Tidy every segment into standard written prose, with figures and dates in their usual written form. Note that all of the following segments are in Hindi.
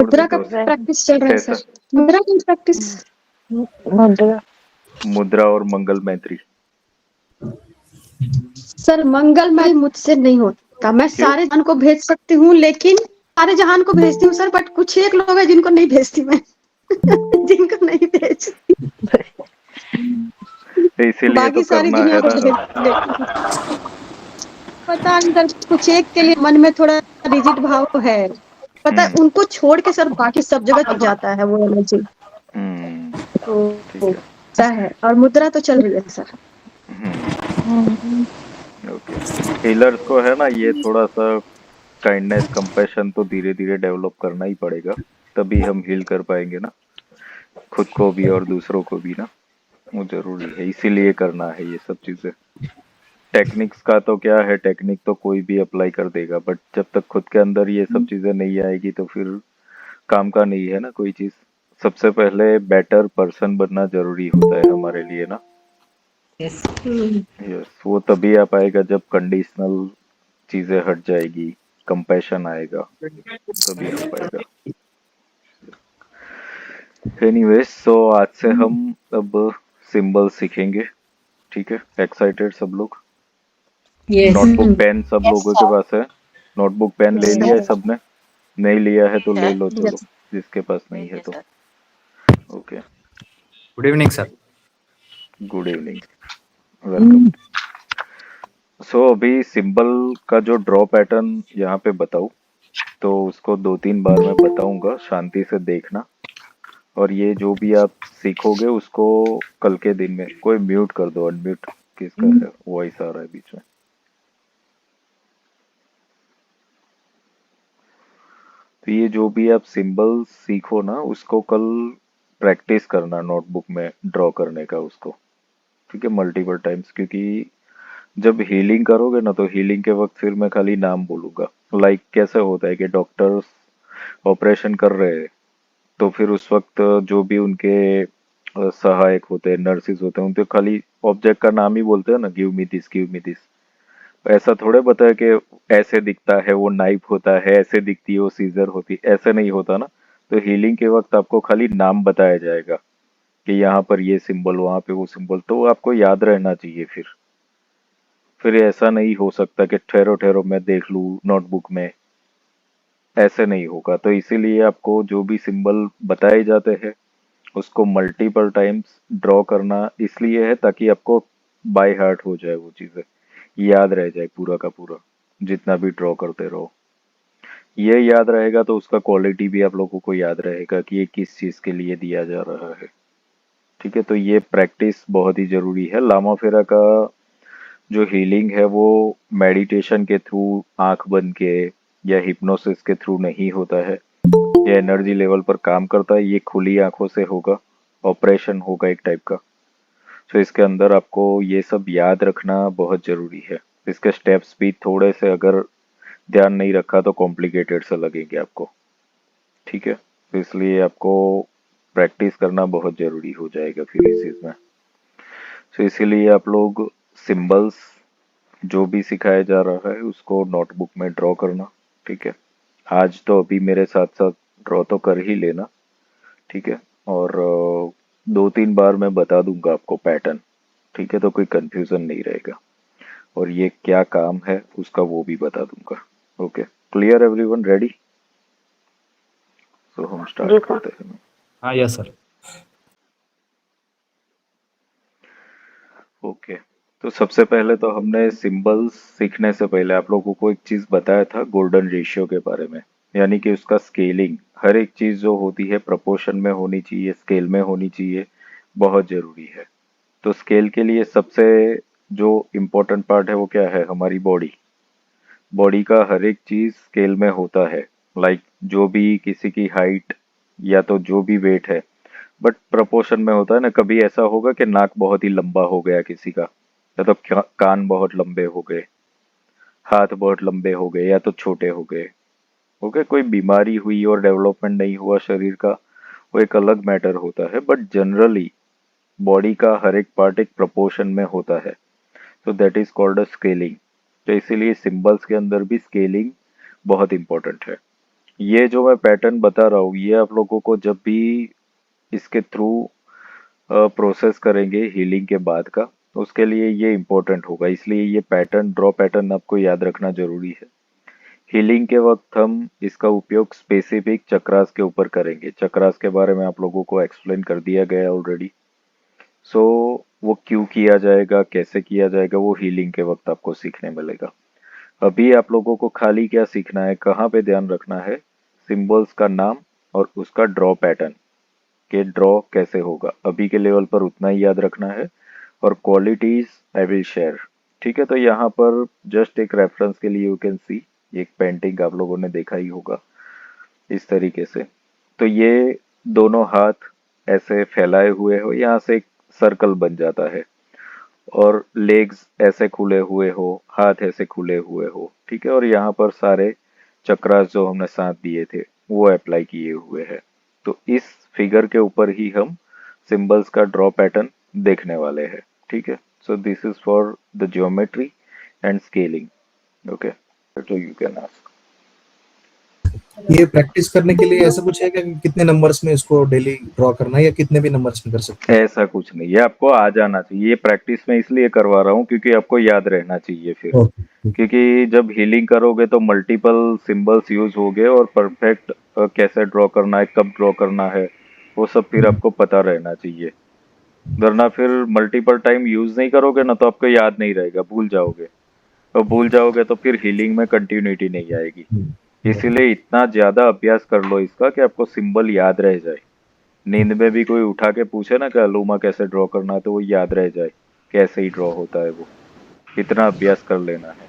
छोड़ दे मुद्रा का तो प्रैक्टिस चल रहा है कैसा? सर। मुद्रा की प्रैक्टिस। मुद्रा मुद्रा और मंगल मैत्री। सर मंगलमय मुझसे नहीं होता। मैं क्यों? सारे जहान को भेज सकती हूँ, लेकिन सारे जहान को भेजती हूँ सर, बट कुछ एक लोग हैं जिनको नहीं भेजती मैं। जिनको नहीं भेजती, तो इसीलिए तो बाकी सारी करना दुनिया है को ना भेज हम। लेती हूँ। पता नहीं सर, कुछ एक के लिए मन में थोड़ा रिजिड भाव है। पता है, हम्म। उनको छोड़ के सर बाकी सब जगह चल जाता है वो एनर्जी। हम्म। ठीक तो है। ऐसा है, और मुद्रा तो चल रही है सर। हम्म। ओके। हीलर्स को है ना ये थोड़ा सा काइंडनेस कंपैशन तो धीरे धीरे डेवलप करना ही पड़ेगा, तभी हम हील कर पाएंगे ना, खुद को भी और दूसरों को भी ना। वो जरूरी है, इसीलिए करना है ये सब चीजें। टेक्निक्स का तो क्या है, टेक्निक तो कोई भी अप्लाई कर देगा, बट जब तक खुद के अंदर ये सब चीजें नहीं आएगी तो फिर काम का नहीं है ना कोई चीज। सबसे पहले बेटर पर्सन बनना जरूरी होता है हमारे लिए ना। यस यस, वो तभी आ पाएगा जब कंडीशनल चीजें हट जाएगी, कंपैशन आएगा, तभी हो पाएगा। एनीवेज, सो आज से हम अब सिंबल सीखेंगे। ठीक है, एक्साइटेड सब लोग? यस नोटबुक पेन सब लोगों के पास है? नोटबुक पेन ले लिया है सर। सबने? नहीं लिया है तो ले लो, चलो, यस। जिसके पास नहीं है तो। Okay. Good evening sir. Good evening, welcome. So अभी सिंबल का जो ड्रॉ पैटर्न यहाँ पे बताऊँ, तो उसको 2-3 बार मैं बताऊंगा, शांति से देखना। और ये जो भी आप सीखोगे उसको कल के दिन में, कोई म्यूट कर दो, अनम्यूट किसका है, वॉइस आ रहा है बीच में। तो ये जो भी आप सिंबल सीखो ना, उसको कल प्रैक्टिस करना नोटबुक में ड्रॉ करने का उसको। ठीक है, मल्टीपल टाइम्स, क्योंकि जब हीलिंग करोगे ना तो हीलिंग के वक्त फिर मैं खाली नाम बोलूंगा। लाइक कैसे होता है कि डॉक्टर्स ऑपरेशन कर रहे हैं, तो फिर उस वक्त जो भी उनके सहायक होते हैं, नर्सिस होते हैं, उनके खाली ऑब्जेक्ट का नाम ही बोलते हैं ना, give me this, give me this. ऐसा थोड़े बताया कि ऐसे दिखता है वो नाइफ होता है, ऐसे दिखती है वो सीजर होती है, ऐसे नहीं होता ना। तो हीलिंग के वक्त आपको खाली नाम बताया जाएगा कि यहाँ पर ये सिंबल, वहां पे वो सिंबल, तो आपको याद रहना चाहिए। फिर ऐसा नहीं हो सकता कि ठहरो ठहरो मैं देख लूँ नोटबुक में, ऐसे नहीं होगा। तो इसीलिए आपको जो भी सिंबल बताए जाते हैं उसको मल्टीपल टाइम्स ड्रॉ करना इसलिए है ताकि आपको बाय हार्ट हो जाए, वो चीजें याद रह जाए पूरा का पूरा, जितना भी ड्रॉ करते रहो। ये याद रहेगा तो उसका क्वालिटी भी आप लोगों को याद रहेगा कि ये किस चीज के लिए दिया जा रहा है। ठीक है, तो ये प्रैक्टिस बहुत ही जरूरी है। लामा फेरा का जो हीलिंग है वो मेडिटेशन के थ्रू, आंख बंद के या हिप्नोसिस के थ्रू नहीं होता है। ये एनर्जी लेवल पर काम करता है, ये खुली आंखों से होगा, ऑपरेशन होगा एक टाइप का। तो इसके अंदर आपको ये सब याद रखना बहुत जरूरी है। इसके स्टेप्स भी थोड़े से अगर ध्यान नहीं रखा तो कॉम्प्लिकेटेड सा लगेंगे आपको। ठीक है, तो इसलिए आपको प्रैक्टिस करना बहुत जरूरी हो जाएगा फिर इस चीज में। तो इसीलिए आप लोग सिंबल्स जो भी सिखाया जा रहा है उसको नोटबुक में ड्रॉ करना। ठीक है, आज तो अभी मेरे साथ साथ ड्रॉ तो कर ही लेना। ठीक है, और 2-3 बार मैं बता दूंगा आपको पैटर्न। ठीक है, तो कोई कंफ्यूजन नहीं रहेगा, और ये क्या काम है उसका वो भी बता दूंगा। Okay, clear everyone, ready? तो हम स्टार्ट करते हैं। हाँ यस सर। ओके, तो सबसे पहले तो हमने सिंबल्स सीखने से पहले आप लोगों को एक चीज बताया था, गोल्डन रेशियो के बारे में। यानी कि उसका स्केलिंग, हर एक चीज जो होती है प्रपोर्शन में होनी चाहिए, स्केल में होनी चाहिए, बहुत जरूरी है। तो स्केल के लिए सबसे जो इम्पोर्टेंट पार्ट है वो क्या है, हमारी बॉडी। बॉडी का हर एक चीज स्केल में होता है। लाइक जो भी किसी की हाइट या तो जो भी वेट है, बट प्रपोर्शन में होता है ना। कभी ऐसा होगा कि नाक बहुत ही लंबा हो गया किसी का, या तो कान बहुत लंबे हो गए, हाथ बहुत लंबे हो गए, या तो छोटे हो गए। ओके, कोई बीमारी हुई और डेवलपमेंट नहीं हुआ शरीर का, वो एक अलग मैटर होता है, बट जनरली बॉडी का हर एक पार्ट एक प्रपोर्शन में होता है। तो that is called a scaling. तो इसीलिए सिंबल्स के अंदर भी स्केलिंग बहुत इंपॉर्टेंट है। ये जो मैं पैटर्न बता रहा हूँ ये आप लोगों को जब भी इसके थ्रू प्रोसेस करेंगे हीलिंग के बाद का, उसके लिए ये इम्पोर्टेंट होगा, इसलिए ये पैटर्न ड्रॉ पैटर्न आपको याद रखना जरूरी है। हीलिंग के वक्त हम इसका उपयोग स्पेसिफिक चक्रास के ऊपर करेंगे। चक्रास के बारे में आप लोगों को एक्सप्लेन कर दिया गया है ऑलरेडी। सो वो क्यों किया जाएगा, कैसे किया जाएगा, वो हीलिंग के वक्त आपको सीखने मिलेगा। अभी आप लोगों को खाली क्या सीखना है, कहाँ पे ध्यान रखना है, सिंबल्स का नाम और उसका ड्रॉ पैटर्न के ड्रॉ कैसे होगा, अभी के लेवल पर उतना ही याद रखना है। और क्वालिटीज आई विल शेयर। ठीक है, तो यहाँ पर जस्ट एक रेफरेंस के लिए यू कैन सी एक पेंटिंग आप लोगों ने देखा ही होगा इस तरीके से। तो ये दोनों हाथ ऐसे फैलाए हुए हो, यहाँ से एक सर्कल बन जाता है और लेग्स ऐसे खुले हुए हो, हाथ ऐसे खुले हुए हो। ठीक है, और यहाँ पर सारे चक्रास जो हमने साथ दिए थे वो अप्लाई किए हुए हैं। तो इस फिगर के ऊपर ही हम सिंबल्स का ड्रॉ पैटर्न देखने वाले हैं। ठीक है, so this is for the geometry and scaling. Okay, तो यू कैन आस्क। ये प्रैक्टिस करने के लिए ऐसा कुछ है कि कितने नंबर्स में इसको डेली ड्रॉ करना है या कितने भी नंबर्स में कर सकते हैं? ऐसा कुछ नहीं, ये आपको आ जाना चाहिए। ये प्रैक्टिस में इसलिए करवा रहा हूँ क्योंकि आपको याद रहना चाहिए फिर। ओके, क्योंकि जब हीलिंग करोगे तो मल्टीपल सिंबल्स यूज होंगे और परफेक्ट कैसे ड्रॉ करना है, कब ड्रॉ करना है, वो सब फिर आपको पता रहना चाहिए। वरना फिर मल्टीपल टाइम यूज नहीं करोगे ना तो आपको याद नहीं रहेगा, भूल जाओगे। और भूल जाओगे तो फिर हीलिंग में कंटिन्यूटी नहीं आएगी। इसीलिए इतना ज्यादा अभ्यास कर लो इसका कि आपको सिंबल याद रह जाए। नींद में भी कोई उठा के पूछे ना कि अलूमा कैसे ड्रॉ करना है तो वो याद रह जाए कैसे ही ड्रॉ होता है वो। इतना अभ्यास कर लेना है।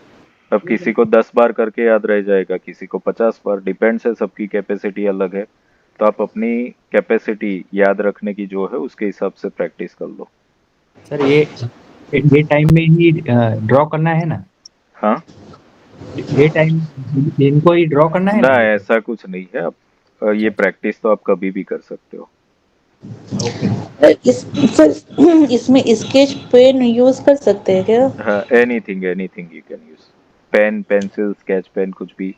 अब किसी को 10 बार करके याद रह जाएगा, किसी को 50 बार, डिपेंड्स है, सबकी कैपेसिटी अलग है। तो आप अपनी कैपेसिटी याद रखने की जो है उसके हिसाब से प्रैक्टिस कर लो। सर ये टाइम में ही ड्रॉ करना है ना? हाँ ये टाइम इनको ही ड्रॉ करना है ना, ना? ऐसा कुछ नहीं है। आप ये प्रैक्टिस तो आप कभी भी कर सकते हो। इसमें स्केच पेन यूज कर सकते हैं क्या? हाँ, anything anything you can use. Pen, pencil, sketch pen, कुछ भी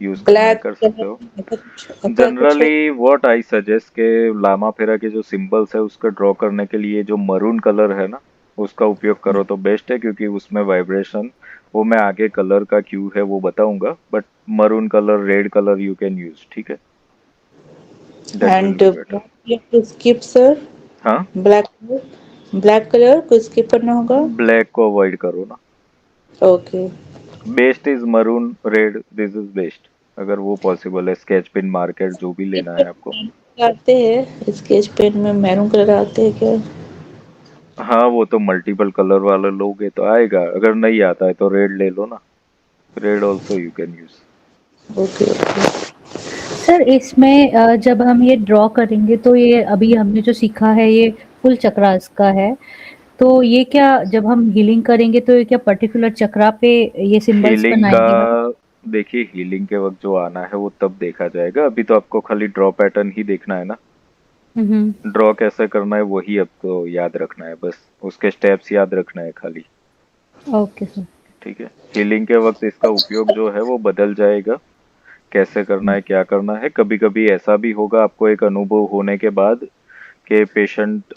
यूज करना है ब्लैक कर सकते हो। कलर ऐसा कुछ है? जनरली व्हाट आई सजेस्ट के लामा फेरा के जो सिंबल्स है उसका ड्रॉ करने के लिए जो मरून कलर है ना उसका उपयोग करो तो बेस्ट है, क्योंकि उसमें वाइब्रेशन, वो मैं आगे कलर का क्यों है वो बताऊंगा, but maroon colour, red colour you can use. ठीक है, that will and be better. Black skip sir, हाँ, ब्लैक कलर को स्किप करना होगा? ब्लैक को अवॉइड करो ना। Okay. Best is maroon, red, this is best अगर वो पॉसिबल है। स्केच पेन, मार्कर, जो भी लेना है आपको। आते हैं स्केच पेन में मैरून कलर आते हैं क्या? हाँ, वो तो मल्टीपल कलर वाला लोगे तो आएगा, अगर नहीं आता है तो रेड ले लो ना। Red also you can use. Okay okay. Sir इसमें जब हम ये ड्रॉ करेंगे तो ये अभी हमने जो सीखा है ये फुल चक्रास का है, तो ये क्या जब हम हीलिंग करेंगे तो ये क्या पर्टिकुलर चक्रा पे ये सिंबल्स हीलिंग बनाएंगे हम? का देखिए, हीलिंग के वक्त जो आना है वो तब देखा जाएगा। अभी तो आपको खाली ड्रॉ पैटर्न ही देखना है ना। ड्रॉ कैसे करना है वही आपको याद रखना है, बस उसके स्टेप्स याद रखना है खाली। Okay sir. ठीक है, हीलिंग के वक्त इसका उपयोग जो है वो बदल जाएगा, कैसे करना है, क्या करना है। कभी कभी ऐसा भी होगा आपको एक अनुभव होने के बाद कि पेशेंट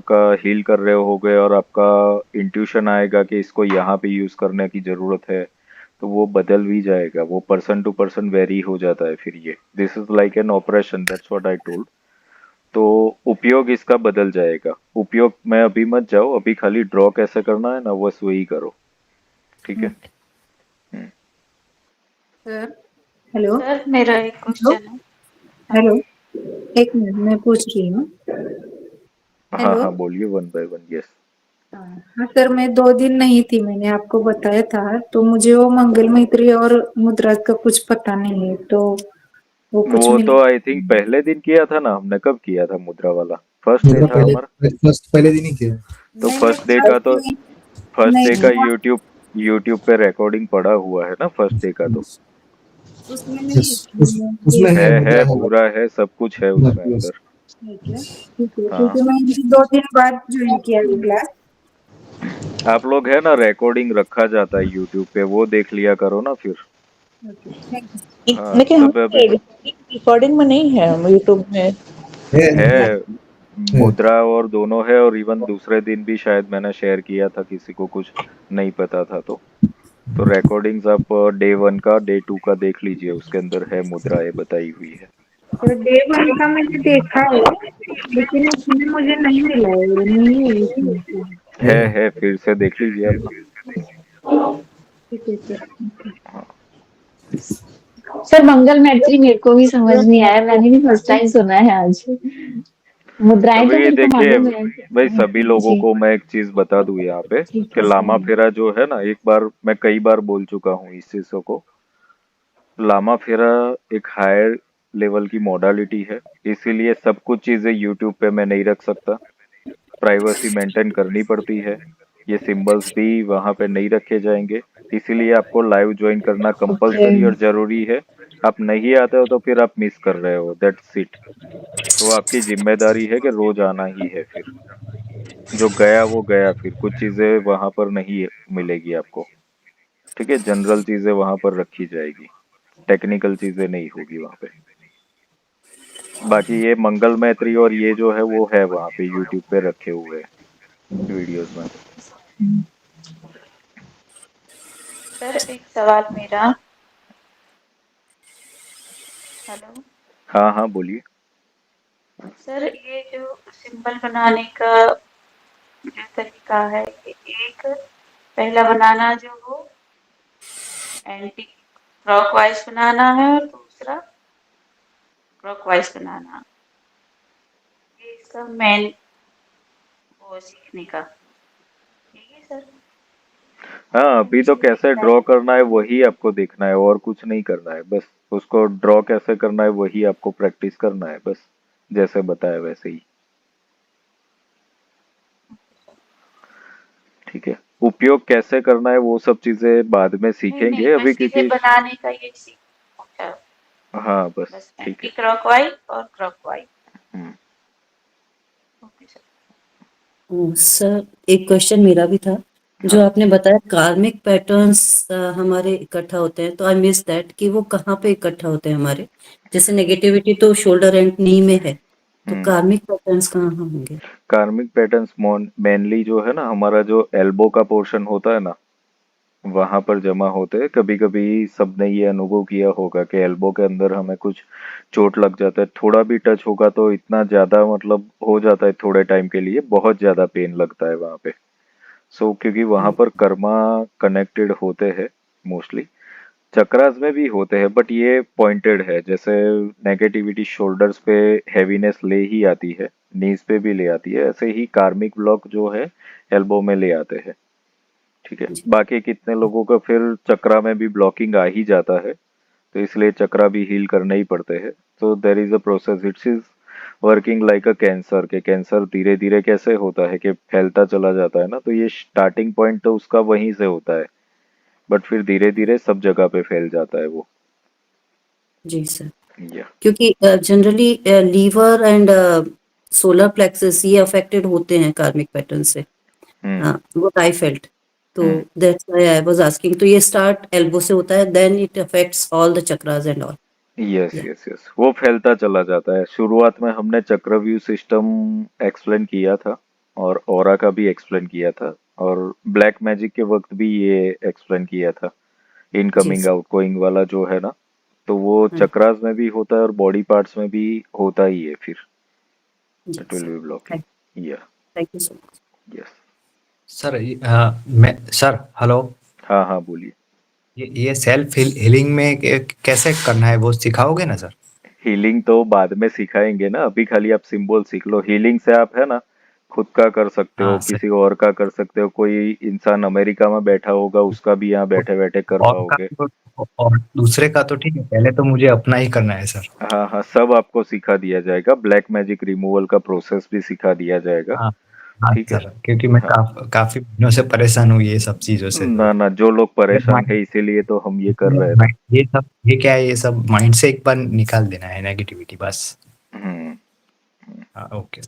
का हील कर रहे होगे और आपका इंट्यूशन आएगा कि इसको यहाँ पे यूज करने की जरूरत है, तो वो बदल भी जाएगा। वो पर्सन टू पर्सन वेरी हो जाता है फिर। ये this is like an operation, that's what I told. तो उपयोग इसका बदल जाएगा। उपयोग में अभी मत जाओ, अभी खाली ड्रॉ कैसे करना है ना बस वही करो। ठीक है। Sir hello. सर मेरा एक क्वेश्चन है। हेलो, एक मिनट मैं पूछ रही हूँ। हाँ हेलो। हाँ, बोलिए, वन बाय वन। यस। हाँ सर, मैं 2 दिन नहीं थी, मैंने आपको बताया था, तो मुझे वो मंगल मैत्री और मुद्रा का कुछ पता नहीं है, तो वो कुछ वो मिल। तो आई थिंक पहले दिन किया था ना हमने। कब किया था मुद्रा वाला? फर्स्ट डे मुद्रा था हमारा। पहले दिन ही किया है। तो नहीं, फर्स्ट डे नहीं, का तो फर्स्ट डे का नहीं, यूट्यूब पे रिकॉर्डिंग पड़ा हुआ है ना फर्स्ट डे का। तो उसमें नहीं Yes, उसमें है है मुद्रा है। पूरा है, सब कुछ है उसमें अंदर। ठीक है, हाँ, क्योंकि मैंने 2 दिन बाद ज्वाइन किया है क्लास। आप लोग है ना, रिकॉर्डिंग रखा जाता है यूट्यूब पे, वो देख लिया करो ना फिर। Thank you. हाँ लेकिन सब अभी हमारे रिकॉर्डिंग में नहीं है यूट्यूब में। है, है। मुद्रा और दोनों है, और इवन दूसरे दिन भी शायद मैंने शेयर किया था, किसी को कुछ नहीं पता था तो रिकॉर्डिंग्स आप डे 1 का डे 2 का देख लीजिए, उसके अंदर है मुद्रा ये बताई हुई है। तो डे वन का मैंने देखा है, लेकिन उसमें मुझे नहीं मिला है, नहीं है इसमें। है फिर से देख लीजिए आप ना। ठीक है सर। हाँ, सर मंगल मैत्री मेरे को भी समझ नहीं आया, मैंने भी फर्स्ट टाइम सुना है आज। मुद्राएं तो अभी मेरे को देखिए मालूम है। भाई, सभी लोगों जी को मैं एक चीज बता दूं यहाँ पे ठीक कि है लामा सर। फेरा जो है ना, एक बार मैं कई बार बोल चुका हूँ इस चीजों को। लामा फेरा एक हायर लेवल की मॉडलिटी है, इसीलिए सब कुछ चीजें यूट्यूब पे मैं नहीं रख सकता, प्राइवेसी मेंटेन करनी पड़ती है। ये सिंबल्स भी वहां पे नहीं रखे जाएंगे, इसीलिए आपको लाइव ज्वाइन करना ओके। कंपलसरी और जरूरी है। आप नहीं आते हो तो फिर आप मिस कर रहे हो, दैट्स इट। तो आपकी जिम्मेदारी है कि रोज आना ही है। फिर जो गया वो गया, फिर कुछ चीजें वहां पर नहीं मिलेगी आपको। ठीक है, जनरल चीजें वहां पर रखी जाएगी, टेक्निकल चीजें नहीं होगी वहां पे। बाकी ये मंगल मैत्री और ये जो है वो है वहां पे यूट्यूब पे रखे हुए वीडियोस में। सर एक सवाल मेरा। हेलो। हाँ हाँ बोलिए। सर ये जो सिंबल बनाने का जो तरीका है, ये एक पहला बनाना जो हो एंटी क्लॉकवाइज बनाना है और दूसरा क्लॉकवाइज बनाना, ये इसका मेन वो सीखने का, ठीक है सर। हाँ, अभी तो कैसे ड्रॉ करना है वही आपको देखना है, और कुछ नहीं करना है। बस उसको ड्रॉ कैसे करना है वही आपको प्रैक्टिस करना है, बस जैसे बताया वैसे ही। ठीक है, उपयोग कैसे करना है वो सब चीजें बाद में नहीं नहीं, सीखेंगे अभी, बस ये क्योंकि बनाने का ये सीख। अच्छा, हाँ बस बस ठीक एंटी है। क्लॉकवाइज और क्लॉकवाइज। हम्म, ओके सर। सर एक क्वेश्चन मेरा भी था। जो हाँ आपने बताया कार्मिक पैटर्न्स हमारे इकट्ठा होते हैं, तो आई मिस दैट कि वो कहाँ पे इकट्ठा होते हैं हमारे। जैसे नेगेटिविटी तो शोल्डर एंड नी में है, तो हम्म। कार्मिक पैटर्न्स कहाँ होंगे? कार्मिक पैटर्न्स मेनली जो है ना, हमारा जो एल्बो का पोर्शन होता है ना, वहां पर जमा होते हैं। कभी कभी सबने ये अनुभव किया होगा कि एल्बो के अंदर हमें कुछ चोट लग जाता है, थोड़ा भी टच होगा तो इतना ज्यादा मतलब हो जाता है, थोड़े टाइम के लिए बहुत ज्यादा पेन लगता है वहां पे। क्योंकि वहां पर कर्मा कनेक्टेड होते हैं मोस्टली। चक्रास में भी होते हैं बट ये पॉइंटेड है, जैसे नेगेटिविटी शोल्डर्स पे हैवीनेस ले ही आती है, नीज पे भी ले आती है, ऐसे ही कार्मिक ब्लॉक जो है एल्बो में ले आते हैं। ठीक है, जी। बाकी कितने लोगों का फिर चक्रा में भी ब्लॉकिंग आ ही जाता है, तो इसलिए चक्रा भी हील करने ही पड़ते हैं। तो there is a process, it's is working like a cancer के। कैंसर धीरे धीरे कैसे होता है कि फैलता चला जाता है ना, तो ये स्टार्टिंग पॉइंट तो उसका वहीं से होता है, बट फिर धीरे धीरे सब जगह पे फैल जाता है वो। जी सर। या क्योंकि generally liver and solar plexus ये अफेक्टेड होते हैं कार्मिक पैटर्न से। हम्म वो आई फेल्ट, तो hmm. That's why I was asking. तो ये स्टार्ट एल्बो से होता है, then it affects all the chakras and all. Yes yeah yes yes, वो फैलता चला जाता है। शुरुआत में हमने चक्रव्यूह सिस्टम एक्सप्लेन किया था, और ओरा का भी एक्सप्लेन किया था, और ब्लैक मैजिक के वक्त भी ये एक्सप्लेन किया था, जी इनकमिंग सर। आउटगोइंग वाला जो है ना। तो वो हाँ चक्रास में भी होता है और बॉडी पार्ट्स में भी होता ही है फिर। जी it will sir. Be blocking. Yeah thank you so much. Yes. Sir मैं सर हेलो। हाँ हाँ बोलिए। ये सेल्फ हीलिंग में कैसे करना है वो सिखाओगे ना सर? हीलिंग तो बाद में सिखाएंगे ना, अभी खाली आप सिंबल सीख लो। हीलिंग से आप है ना खुद का कर सकते हो, हाँ सर। किसी और का कर सकते हो, कोई इंसान अमेरिका में बैठा होगा उसका भी यहाँ बैठे बैठे कर और का पाओगे। तो और दूसरे का तो ठीक है, पहले तो मुझे अपना ही करना है सर। हाँ हाँ, सब आपको सिखा दिया जाएगा, ब्लैक मैजिक रिमूवल का प्रोसेस भी सिखा दिया जाएगा। हाँ हाँ ठीक है। सर, क्योंकि मैं हाँ, काफी दिनों से परेशान हूँ ये सब चीजों से ना सर। ना, जो लोग ये परेशान है माइंड इसीलिए तो हम ये कर रहे हैं ना। ये क्या है, ये सब माइंड से एक बार निकाल देना है नेगेटिविटी बस। हम्म। हाँ ओके।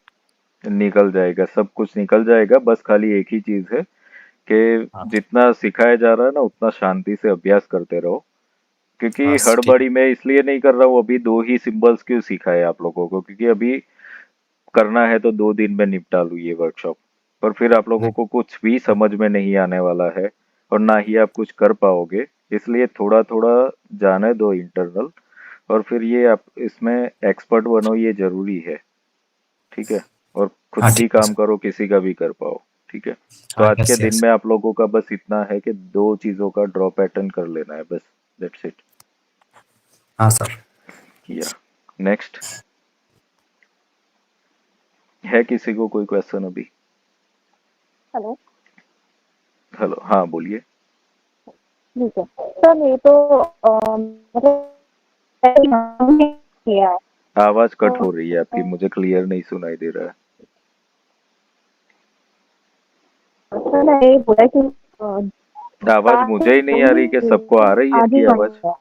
निकल जाएगा, सब कुछ निकल जाएगा, बस खाली एक ही चीज है कि हाँ जितना सिखाया जा रहा है ना उतना शांति से अभ्यास करते रहो। क्योंकि हाँ ठीक है। हड़बड़ी में इसलिए नहीं कर रहा हूँ, अभी 2 ही सिंबल्स क्यों सीखा है आप लोगों को, क्योंकि अभी करना है तो 2 दिन में निपटा लूँ ये वर्कशॉप। पर फिर आप लोगों को कुछ भी समझ में नहीं आने वाला है और ना ही आप कुछ कर पाओगे, इसलिए थोड़ा थोड़ा जाने दो इंटरनल, और फिर ये आप इसमें एक्सपर्ट बनो, ये जरूरी है। ठीक है, और खुद हाँ भी ठीक है काम सर। करो, किसी का भी कर पाओ। ठीक है, तो हाँ आज के यस दिन यस। में आप लोगों का बस इतना है कि 2 चीजों का ड्रॉ पैटर्न कर लेना है बस, दैट्स इट। हाँ सर। या नेक्स्ट, है किसी को कोई क्वेश्चन अभी? हेलो। हेलो, हाँ बोलिए। ठीक है सर, ये तो मतलब किया है आवाज तो कट हो रही है आपकी, मुझे क्लियर नहीं सुनाई दे रहा है। सर ने ये बोला कि आवाज मुझे ही नहीं आ रही कि सबको आ रही है आधी इनकी बनी आवाज? है।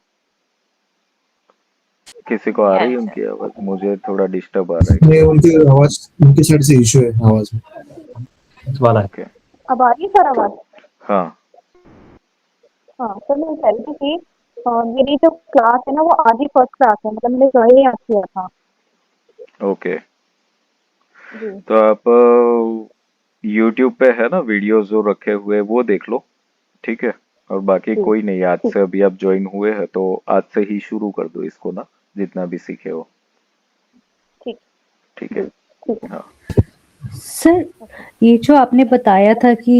किसी को आ रही है यस उनकी आवाज? मुझे थोड़ा डिस्टर्ब आ रहा है नहीं, किसी उनकी आवाज, उनकी साइड से इशू है आवाज में वाला का। है। ओके, अब आ रही है सर आवाज? हाँ हाँ सर, मैं कह रही थी कि मेरी जो क्लास है ना वो आधी फर्स्ट क्लास है, मतलब मैंने वही याद किया था ओके। जी। तो आप YouTube पे है ना वीडियोस जो रखे हुए, वो देख लो। ठीक है, और बाकी जी कोई नहीं, आज ठीक से अभी आप ज्वाइन हुए हैं तो आज से ही शुरू कर दो इसको ना, जितना भी सीखे हो। ठीक ठीक जी है, ठीक है। हाँ। सर, ये जो आपने बताया था कि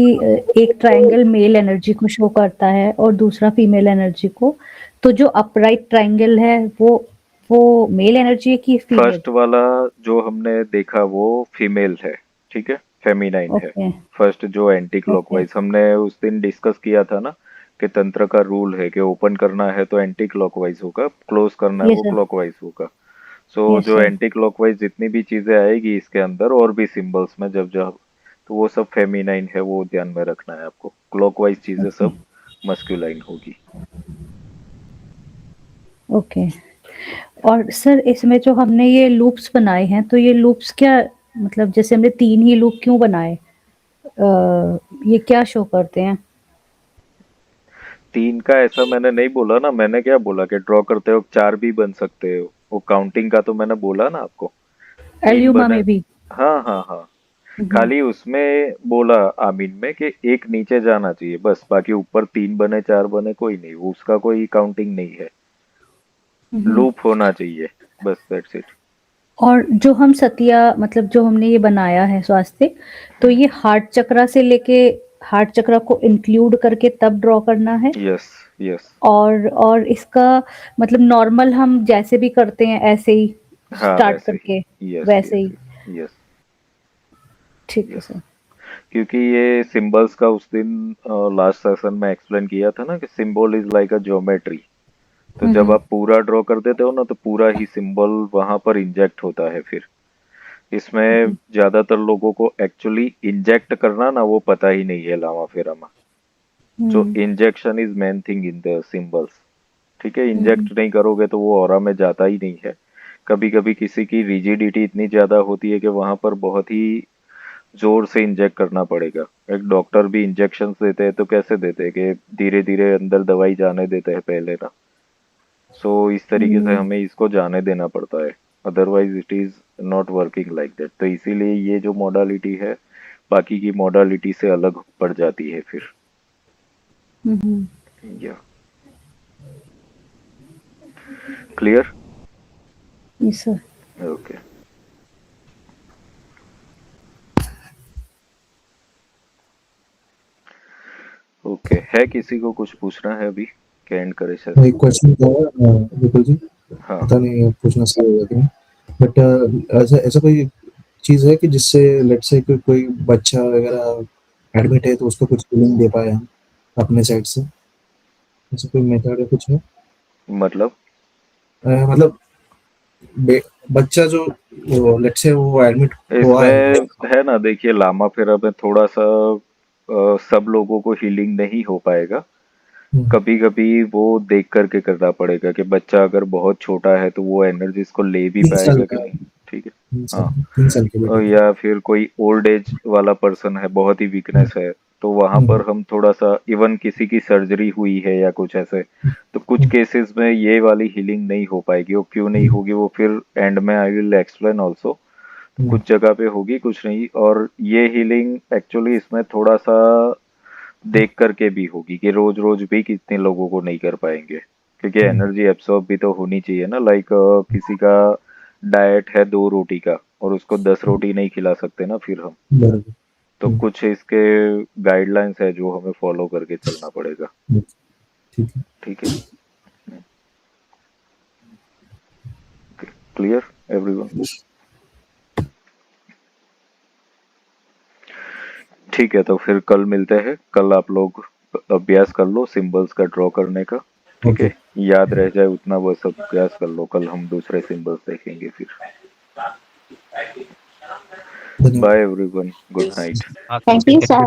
एक ट्रायंगल मेल एनर्जी को शो करता है और दूसरा फीमेल एनर्जी को, तो जो अपराइट ट्रायंगल है वो मेल एनर्जी है कि फीमेल? फर्स्ट वाला जो हमने देखा वो फीमेल है, ठीक है, फेमिनाइन है। ओके फर्स्ट जो एंटी ओके। क्लॉकवाइज हमने उस दिन डिस्कस किया था ना, कि तंत्र का रूल है कि ओपन करना है तो एंटी क्लॉकवाइज होगा, क्लोज करना है यस वो सर। क्लॉकवाइज होगा। सो यस जो सर। एंटी क्लॉकवाइज जितनी भी चीजें आएगी इसके अंदर और भी सिंबल्स में, जब जब, तो वो सब फेमिनाइन है, वो ध्यान में रखना है आपको। क्लॉकवाइज चीजें ओके सब मस्कुलाइन होगी। ओके। और सर, इसमें जो हमने ये लूप्स बनाए हैं, तो ये लूप्स क्या, मतलब जैसे हमने 3 ही लूप क्यों बनाए, ये क्या शो करते हैं? 3 का ऐसा मैंने नहीं बोला ना, मैंने क्या बोला कि ड्रॉ करते हो 4 भी बन सकते हो, वो काउंटिंग का तो मैंने बोला ना आपको, 3 एल्यूमा बने। में भी? हाँ हाँ हाँ, हम्म खाली उसमें बोला आमीन में कि एक नीचे जाना चाहिए बस, बाकी ऊपर 3 बने 4 बने कोई नहीं, वो उसका कोई काउंटिंग नहीं है, हम्म। लूप होना चाहिए बस, दैट्स इट। और जो हम सतिया, मतलब जो हमने ये बनाया है स्वास्थ्य, तो ये हार्ट चक्रा से लेके हार्ट चक्रा को इंक्लूड करके तब ड्रॉ करना है? Yes yes. और इसका मतलब नॉर्मल हम जैसे भी करते हैं ऐसे ही हाँ स्टार्ट वैसे करके, ही, यस वैसे यस ही? यस ठीक है यस। सर। क्योंकि ये सिंबल्स का उस दिन लास्ट सेशन में एक्सप्लेन किया था ना कि symbol is like a geometry. तो जब हम्म आप पूरा ड्रॉ कर देते हो ना, तो पूरा ही सिंबल वहां पर इंजेक्ट होता है फिर। इसमें हम्म ज्यादातर लोगों को एक्चुअली इंजेक्ट करना ना वो पता ही नहीं है लामा फेरामा। जो hmm injection is main thing in the symbols. ठीक है, हम्म इंजेक्ट नहीं करोगे तो वो ऑरा में जाता ही नहीं है। कभी कभी किसी की रिजिडिटी इतनी ज्यादा होती है कि वहां पर बहुत ही जोर से इंजेक्ट करना पड़ेगा। एक डॉक्टर भी इंजेक्शन देते हैं तो कैसे देते हैं कि धीरे धीरे अंदर दवाई जाने देते हैं पहले ना। सो इस तरीके से हम्म। हमें इसको जाने देना पड़ता है, otherwise it is not working like that. तो इसीलिए ये जो मॉडलिटी है बाकी की मॉडलिटी से अलग पड़ जाती है फिर। हम्म। या clear? Yes sir. Okay, okay. है किसी को कुछ पूछना है अभी कि एंड करे सेशन? एक क्वेश्चन था विपुल जी, हाँ, पता नहीं आप पूछना सही होगा कि नहीं, बट ऐसा ऐसा कोई चीज है कि जिससे लेट्स से कोई बच्चा वगैरह एडमिट है तो उसको कुछ फीलिंग दे पाए हम अपने साइड से, ऐसा कोई मेथड है कुछ है? मतलब मतलब बच्चा जो लेट्स से वो एडमिट हुआ है। इसमें है ना, देखिए लामा फेरा में थोड़ा सा सब लोगों को हीलिंग नहीं हो पाएगा। हम्म, कभी कभी वो देख करके करना पड़ेगा कि बच्चा अगर बहुत छोटा है तो वो एनर्जीज को ले भी 3 साल पाएगा कि का, नहीं। ठीक है, 3 साल हाँ। 3 साल के बेटे और का। या फिर कोई ओल्ड एज वाला पर्सन है, बहुत ही वीकनेस है, तो वहां पर हम थोड़ा सा इवन किसी की सर्जरी हुई है या कुछ ऐसे, तो कुछ केसेस में ये वाली हीलिंग नहीं हो पाएगी। वो क्यों नहीं होगी वो फिर एंड में आई विल एक्सप्लेन ऑल्सो। कुछ जगह पे होगी, कुछ नहीं। और ये हीलिंग एक्चुअली इसमें थोड़ा सा देख करके भी होगी कि रोज रोज भी कितने लोगों को नहीं कर पाएंगे, क्योंकि एनर्जी एब्सॉर्ब भी तो होनी चाहिए ना। लाइक किसी का डाइट है 2 रोटी का और उसको 10 रोटी नहीं खिला सकते ना फिर हम। बराबर। तो कुछ इसके गाइडलाइंस है जो हमें फॉलो करके चलना पड़ेगा। ठीक है। ठीक है, क्लियर एवरीवन? ठीक है, तो फिर कल मिलते हैं। कल आप लोग अभ्यास कर लो सिंबल्स का ड्रॉ करने का। ठीक है, याद रह जाए उतना बस अभ्यास कर लो। कल हम दूसरे सिंबल्स देखेंगे फिर। Bye everyone, good night. Thank you sir.